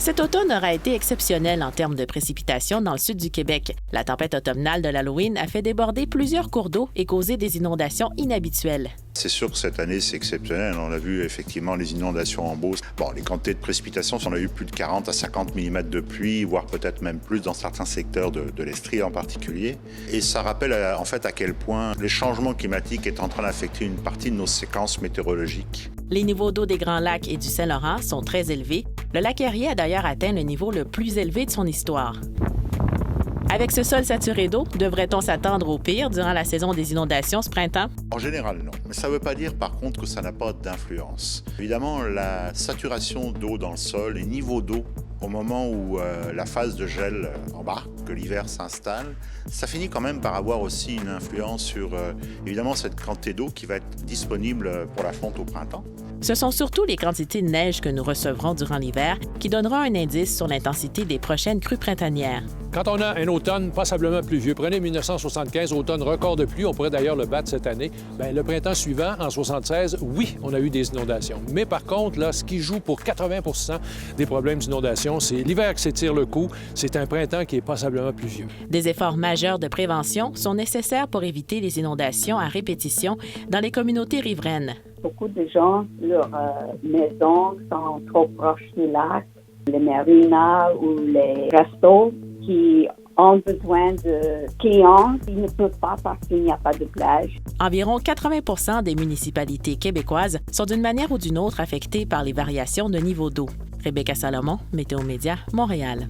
Cet automne aura été exceptionnel en termes de précipitations dans le sud du Québec. La tempête automnale de l'Halloween a fait déborder plusieurs cours d'eau et causé des inondations inhabituelles. C'est sûr que cette année, c'est exceptionnel. On a vu effectivement les inondations en Beauce. Bon, les quantités de précipitations, on a eu plus de 40 à 50 mm de pluie, voire peut-être même plus dans certains secteurs de l'Estrie en particulier. Et ça rappelle en fait à quel point les changements climatiques est en train d'affecter une partie de nos séquences météorologiques. Les niveaux d'eau des Grands Lacs et du Saint-Laurent sont très élevés. Le lac Erie a d'ailleurs atteint le niveau le plus élevé de son histoire. Avec ce sol saturé d'eau, devrait-on s'attendre au pire durant la saison des inondations ce printemps? En général, non. Mais ça ne veut pas dire, par contre, que ça n'a pas d'influence. Évidemment, la saturation d'eau dans le sol, les niveaux d'eau, au moment où la phase de gel embarque, que l'hiver s'installe, ça finit quand même par avoir aussi une influence sur, évidemment, cette quantité d'eau qui va être disponible pour la fonte au printemps. Ce sont surtout les quantités de neige que nous recevrons durant l'hiver qui donneront un indice sur l'intensité des prochaines crues printanières. Quand on a un automne passablement pluvieux, prenez 1975, automne record de pluie, on pourrait d'ailleurs le battre cette année. Bien, le printemps suivant, en 76, oui, on a eu des inondations. Mais par contre, là, ce qui joue pour 80 % des problèmes d'inondation, c'est l'hiver qui s'étire le cou, c'est un printemps qui est passablement pluvieux. Des efforts majeurs de prévention sont nécessaires pour éviter les inondations à répétition dans les communautés riveraines. Beaucoup de gens, leurs maisons sont trop proches du lac, les marinas ou les restos qui ont besoin de clients. Ils ne peuvent pas parce qu'il n'y a pas de plage. Environ 80 % des municipalités québécoises sont d'une manière ou d'une autre affectées par les variations de niveau d'eau. Rebecca Salomon, Météo Média, Montréal.